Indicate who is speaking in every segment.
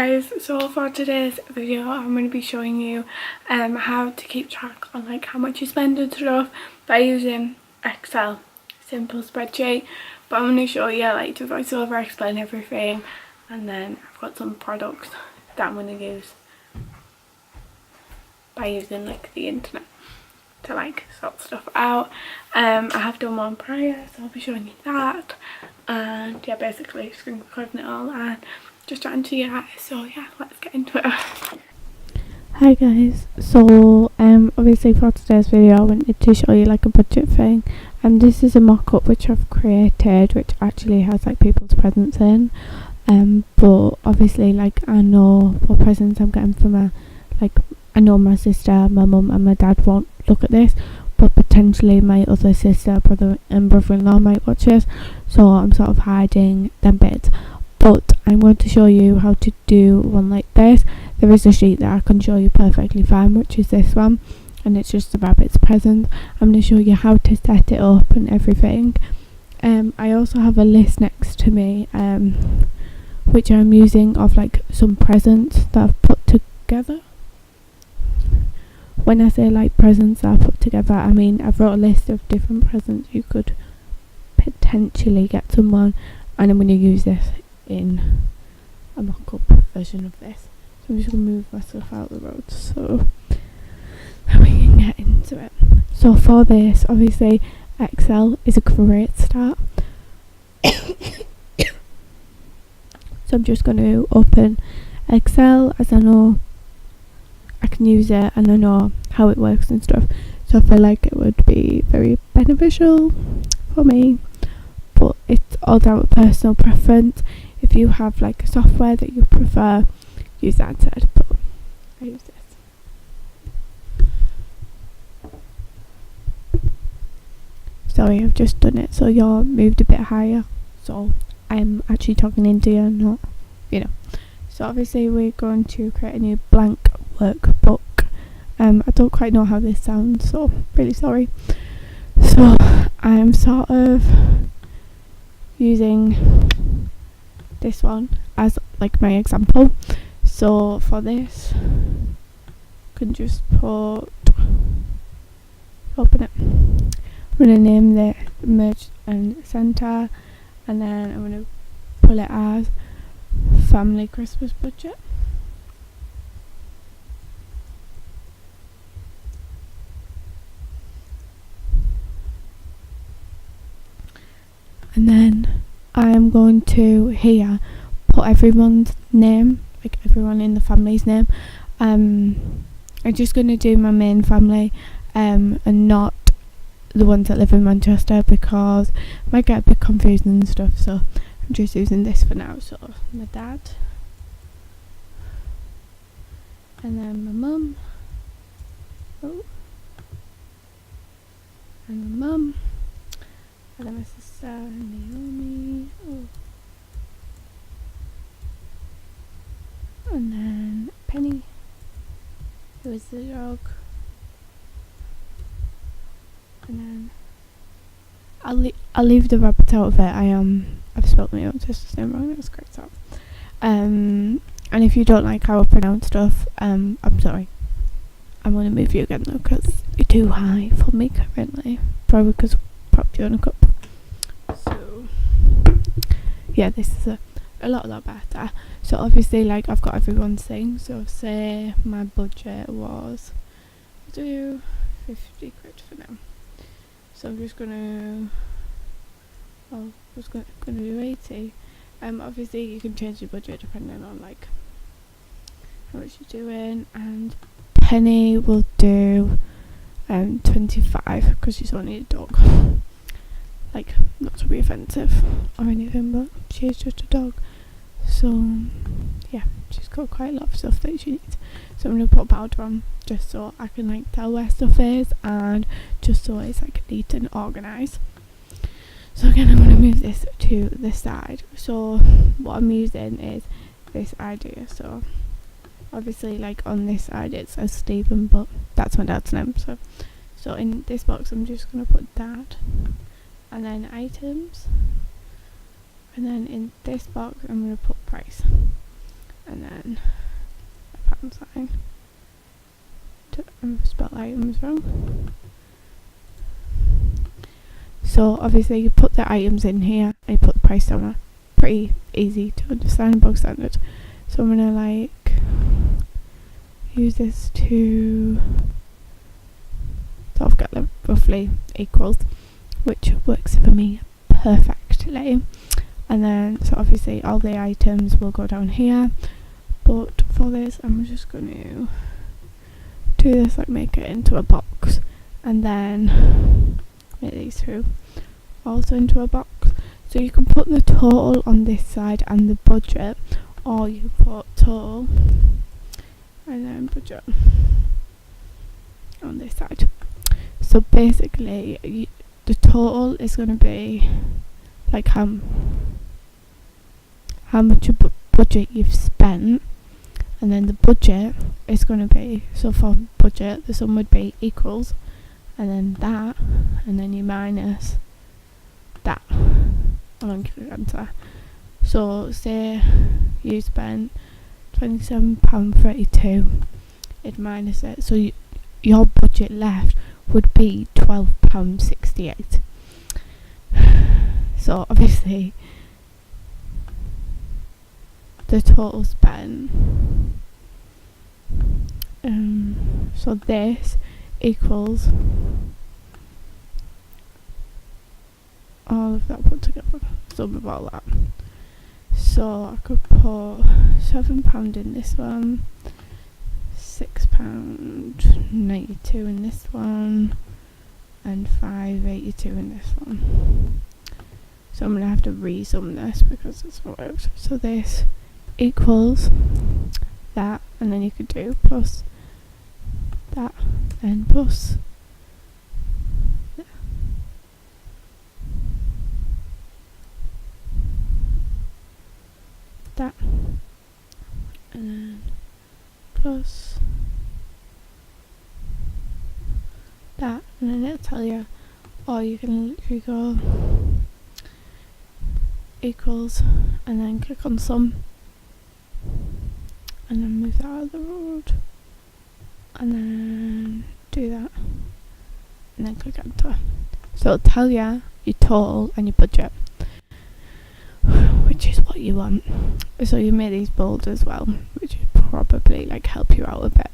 Speaker 1: guys, so for today's video I'm going to be showing you how to keep track on like how much you spend and stuff by using Excel, simple spreadsheet. But I'm going to show you like to voice over, explain everything, and then I've got some products that I'm going to use by using like the internet to like sort stuff out. I have done one prior, so I'll be showing you that, and yeah, basically screen recording it all and just trying to guys. So yeah, let's get into it.
Speaker 2: Hi guys, so obviously for today's video I wanted to show you like a budget thing, and this is a mock-up which I've created which actually has like people's presents in, but obviously like I know what presents I'm getting for my, like I know my sister, my mum and my dad won't look at this, but potentially my other sister, brother and brother-in-law might watch this, so I'm sort of hiding them bits. But I'm going to show you how to do one like this. There is a sheet that I can show you perfectly fine, which is this one, and it's just a rabbit's present. I'm going to show you how to set it up and everything. I also have a list next to me, which I'm using of like some presents that I've put together. When I say like presents that I've put together, I mean I've wrote a list of different presents you could potentially get someone, and I'm going to use this in a mock-up version of this. So I'm just going to move myself out the road so that we can get into it. So for this, obviously Excel is a great start. So I'm just going to open Excel, as I know I can use it and I know how it works and stuff, so I feel like it would be very beneficial for me, but it's all down to personal preference. If you have like a software that you prefer, use that instead, but I use this. Sorry, I've just done it so you're moved a bit higher, so I'm actually talking into you, not, you know. So obviously we're going to create a new blank workbook. I don't quite know how this sounds, so really sorry. So I'm sort of using this one as like my example. So for this, I can just open it. I'm going to name the merge and center, and then I'm going to pull it as family Christmas budget. And then I am going to here put everyone's name, like everyone in the family's name. I'm just going to do my main family and not the ones that live in Manchester, because it might get a bit confusing and stuff, so I'm just using this for now. So my dad, and then my mum, and my mum, and then my sister, Naomi, and then Penny, who is the dog, and then I'll leave the rabbit out of it. I've spelled my own sister's name wrong. That's correct. So, and if you don't like how I pronounce stuff, I'm sorry. I'm gonna move you again though, because you're too high for me currently. Probably because I propped you on a cup. So yeah, this is a lot better. So obviously, like I've got everyone's thing. So say my budget was, do 50 quid for now. So I'm just gonna, gonna do 80. Obviously you can change your budget depending on like how much you're doing, and Penny will do 25 because she's only a dog. Like, not to be offensive or anything, but she is just a dog. So yeah, she's got quite a lot of stuff that she needs. So I'm gonna put powder on just so I can like tell where stuff is, and just so it's like neat and organised. So again, I'm gonna move this to the side. So what I'm using is this idea. So obviously like on this side it says Stephen, but that's my dad's name. So in this box I'm just gonna put dad, and then items, and then in this box I'm going to put price. and then a pound sign. I've spelled items wrong. So obviously you put the items in here and you put the price down there. Pretty easy to understand, bog standard. So I'm gonna like use this to sort of get like roughly equals, which works for me perfectly. And then so obviously all the items will go down here, but for this I'm just going to do this, like make it into a box, and then make these two also into a box. So you can put the total on this side and the budget, or you put total and then budget on this side. So basically the total is going to be like how much budget you've spent, and then the budget is going to be, so for budget the sum would be equals, and then that, and then you minus that, and then click enter. So say you spent £27.32, it minus it, so your budget left would be £12.68. So obviously the total spent, so this equals all of that put together, sum of all that. So I could put £7 in this one, £6.92 in this one, and £5.82 in this one. So I'm going to have to resum this because it's not worked. So this equals that, and then you could do plus that and plus that, and then plus that, and then it'll tell you, or you can literally go equals and then click on sum and then move that out of the road and then do that and then click enter. So it'll tell you your total and your budget, which is what you want. So you made these bold as well, which would probably like help you out a bit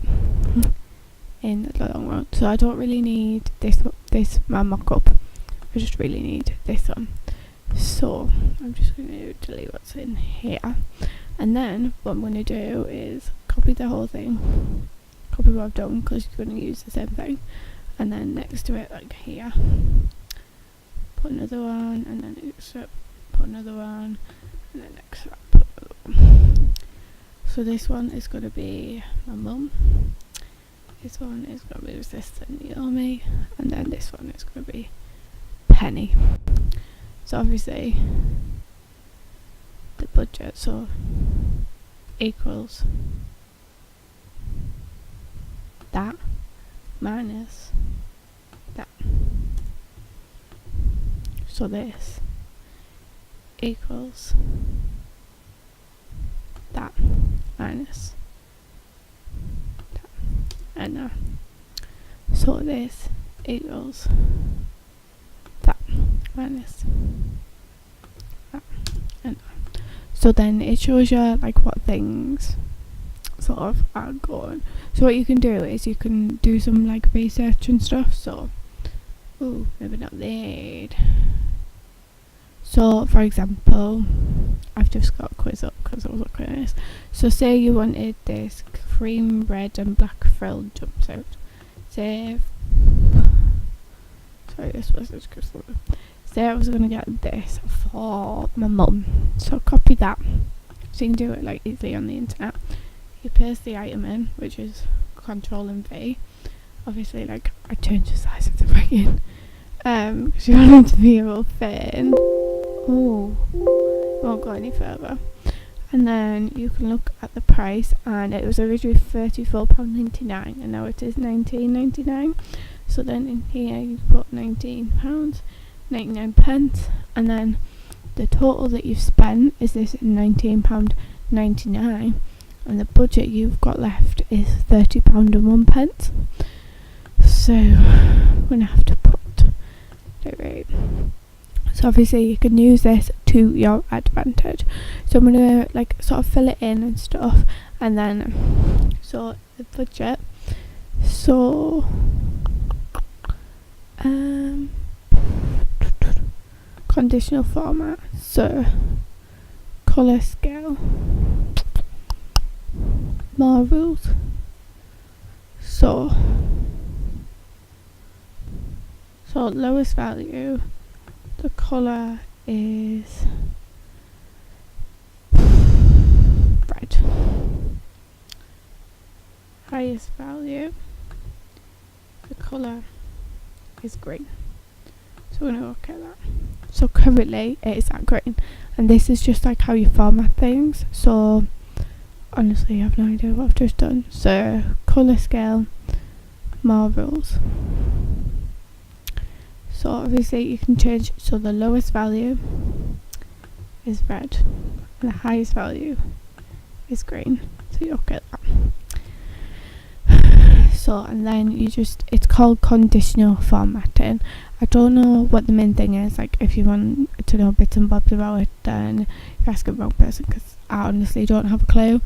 Speaker 2: in the long run. So I don't really need this my mock-up, I just really need this one. So I'm just going to delete what's in here, and then what I'm going to do is copy the whole thing, copy what I've done because you're going to use the same thing, and then next to it, like here, put another one, and then next to it put another one, and then next to that put another one. So this one is going to be my mum, this one is going to be Resistant Naomi, and then this one is going to be Penny. So obviously the budget, so equals that minus that. So this equals that minus that, and that. So this equals that minus that, and that. So then it shows you like what things sort of are going. So what you can do is you can do some like research and stuff. So maybe not lead. So for example, I've just got a quiz up because I was looking at this. So say you wanted this cream red and black frilled jumpsuit. Say this was just crystal. Say I was going to get this for my mum, so copy that, so you can do it like easily on the internet. You paste the item in, which is Control and V. Obviously, like I changed the size of the bracket because you want it to be a real thin. Won't go any further. And then you can look at the price, and it was originally £34.99 and now it is £19.99. So then in here you put £19.99, and then the total that you've spent is this £19.99, and the budget you've got left is £30.01. So I'm gonna have to put the rate. So obviously you can use this to your advantage. So I'm gonna like sort of fill it in and stuff, and then so the budget. So conditional format. So colour scale. More rules. So lowest value, the colour is red. Highest value, the colour is green. So we're going to look at that. So currently it is at green, and this is just like how you format things. So honestly I have no idea what I've just done. So colour scale, more rules. So obviously you can change, so the lowest value is red and the highest value is green. So you look at that. So and then you just, it's called conditional formatting. I don't know what the main thing is. Like if you want to know bits and bobs about it, then you're asking the wrong person, because I honestly don't have a clue.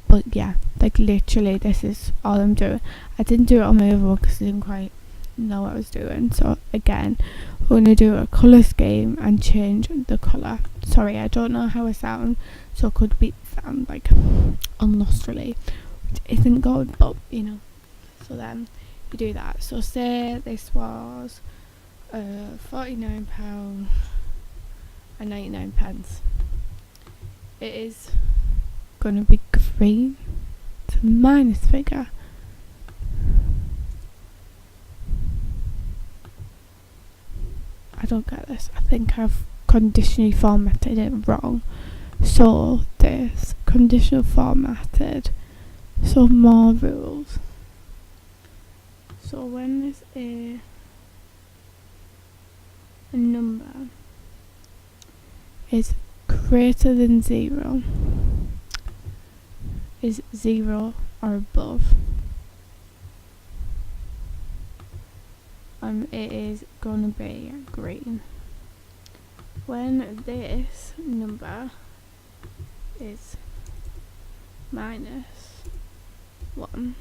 Speaker 2: But yeah, like literally this is all I'm doing. I didn't do it on my other one because I didn't quite know what I was doing. So again, we're going to do a colour scheme and change the colour. Sorry, I don't know how I sound, so it could be sound like unlustrily, which isn't good, but you know. So then you do that. So say this was £49.99. It is gonna be green. It's a minus figure. I don't get this. I think I've conditionally formatted it wrong. So this conditional formatted. So more rules. So when there's a number is greater than 0, is 0 or above, it is gonna be green. When this number is -1,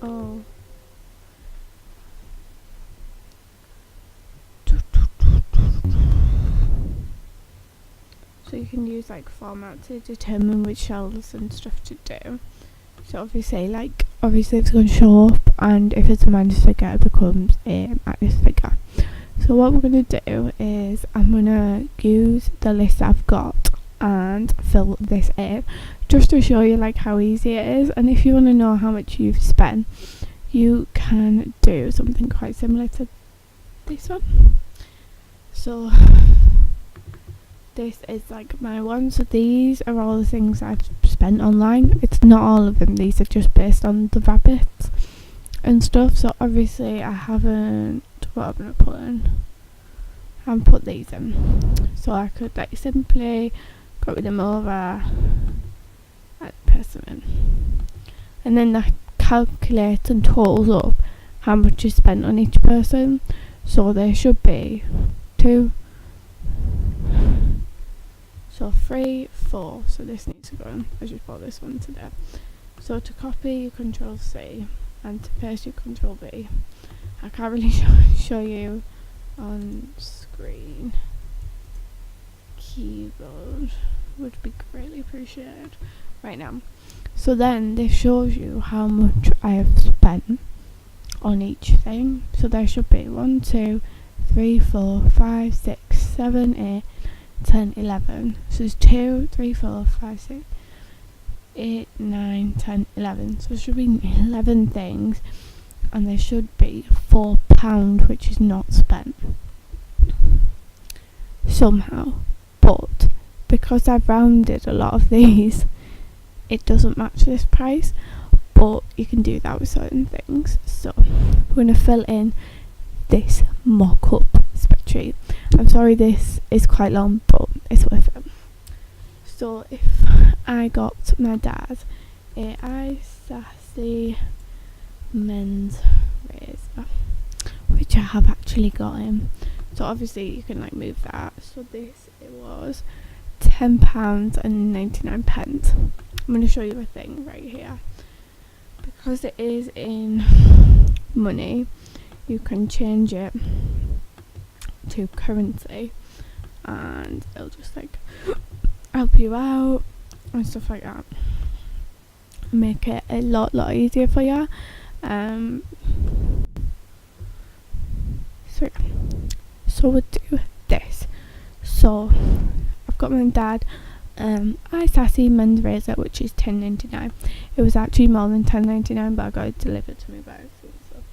Speaker 2: oh, so you can use like format to determine which shells and stuff to do. So obviously it's going to show up, and if it's a minus figure it becomes a minus figure. So what we're going to do is I'm going to use the list I've got and fill this in, just to show you like how easy it is. And if you want to know how much you've spent, you can do something quite similar to this one. So this is like my one. So these are all the things I've spent online. It's not all of them, these are just based on the rabbits and stuff. So obviously I haven't, what I'm gonna put in, I haven't put these in. So I could like simply copy them over and paste them in, and then that calculates and totals up how much you spent on each person. So there should be 2, so 3, 4. So this needs to go in. I just bought this one today. So to copy, you Control C, and to paste, you Control V. I can't really show you on screen. Keyboard would be greatly appreciated right now. So then this shows you how much I have spent on each thing. So there should be 1, 2, 3, 4, 5, 6, 7, 8, 10, 11. So there's 2, 3, 4, 5, 6, 8, 9, 10, 11. So there should be 11 things, and there should be £4 which is not spent somehow. But because I've rounded a lot of these, it doesn't match this price. But you can do that with certain things. So we're going to fill in this mock-up spreadsheet. treat. I'm sorry this is quite long, but it's worth it. So if I got my dad a Ice Sassy men's razor, which I have actually got him, so obviously you can like move that. So this, it was £10.99. I'm going to show you a thing right here, because it is in money. You can change it to currency, and it'll just like help you out and stuff like that, make it a lot easier for you. So we'll do this. So I've got my dad Ice Sassy men's razor, which is £10.99. It was actually more than £10.99, but I got it delivered to me by accident. So.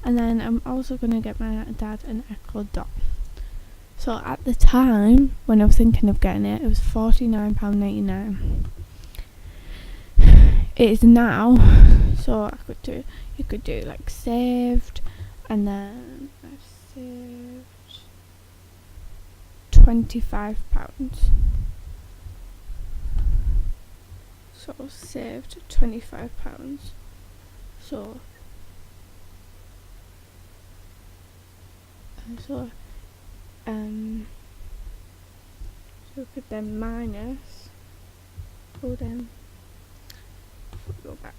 Speaker 2: And then I'm also going to get my dad an Echo Dot. So at the time when I was thinking of getting it, it was £49.99. It is now, so you could do like saved, and then I've saved £25. So saved £25. So we could then minus, hold on, go back.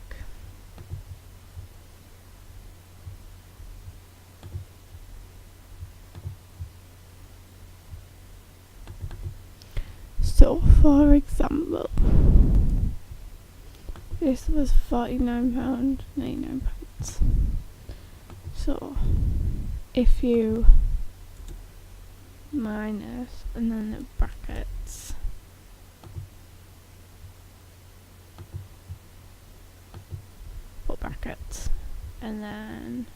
Speaker 2: So for example, this was £49.99. So if you minus and then the brackets, put brackets, and then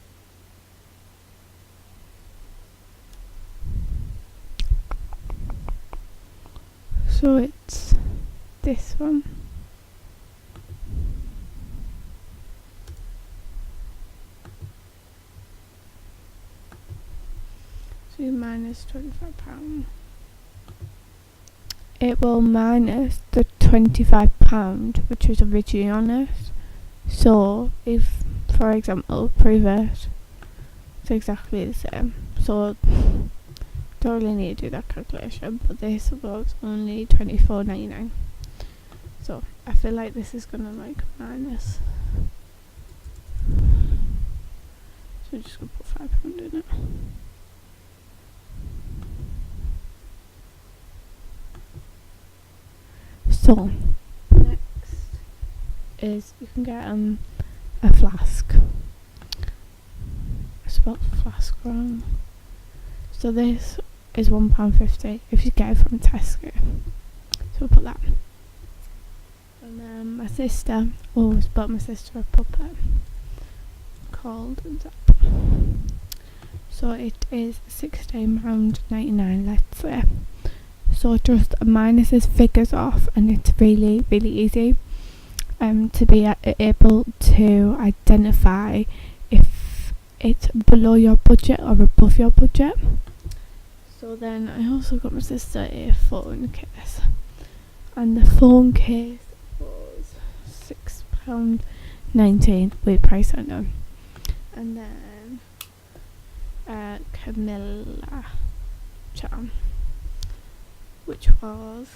Speaker 2: so it's this one. So you minus £25. It will minus the £25 which was originally on it. So if, for example, private, it's exactly the same. So don't really need to do that calculation, but this was only £24.99. So I feel like this is gonna like minus. So I'm just gonna put £5 in it. So next is you can get a flask. I spelled flask wrong. So this is £1.50 if you get it from Tesco. So we'll put that. And then my sister always bought my sister a puppet called Zap. So it is £16.99, let's say. So just minuses figures off, and it's really easy to be able to identify if it's below your budget or above your budget. So then I also got my sister a phone case, and the phone case was £6.19 with price unknown. And then Camilla charm, which was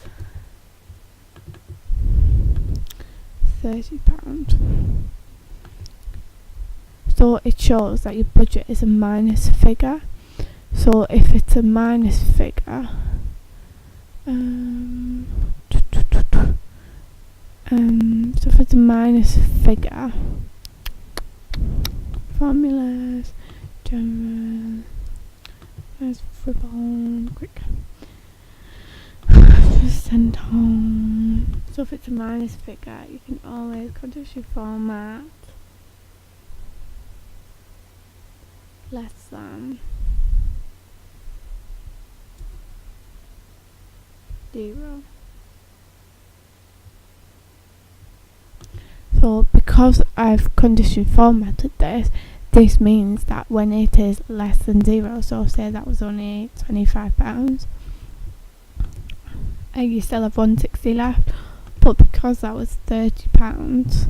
Speaker 2: £30. So it shows that your budget is a minus figure. So if it's a minus figure, so if it's a minus figure, formulas, general, there's ribbon, quick. Just send home. So if it's a minus figure, you can always go to your format, less than 0. So because I've condition formatted this, this means that when it is less than 0, so say that was only £25, and you still have 160 left, but because that was £30,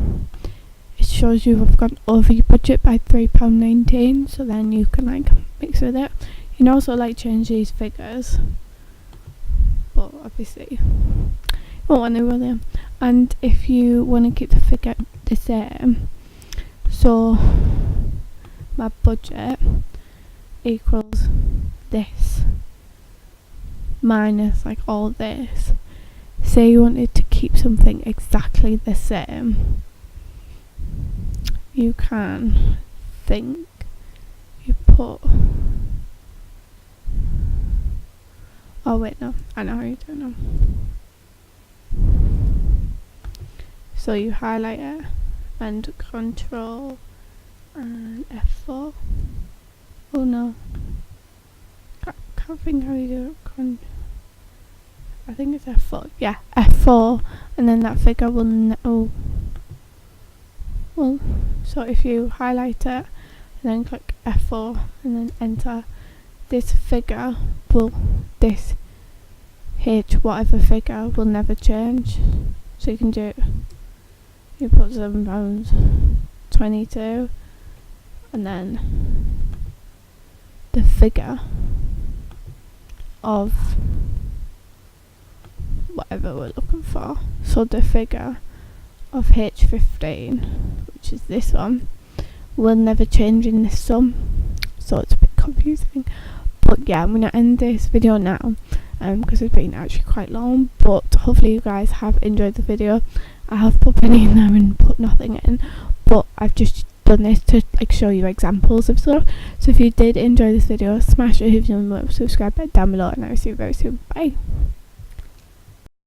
Speaker 2: it shows you have gone over your budget by £3.19, so then you can like mix with it. You can also like change these figures, but obviously you won't want to really. And if you want to keep the figure the same, so my budget equals this minus like all this. Say you wanted to keep something exactly the same, you can think you put, oh wait, no, I know how you do it now. So you highlight it and Control and F4. Oh no, can't think how you do it. I think it's F4. Yeah, F4, and then that figure will so if you highlight it and then click F4 and then enter, this figure will, this H whatever figure will never change. So you can do it, you put £7.22 and then the figure of whatever we're looking for. So the figure of H15, which is this one, will never change in this sum, so it's a bit confusing. But yeah, I'm going to end this video now because it's been actually quite long, but hopefully you guys have enjoyed the video. I have put penny in there and put nothing in, but I've just done this to like show you examples of stuff. So if you did enjoy this video, smash it if you want, subscribe down below, and I'll see you very soon. Bye.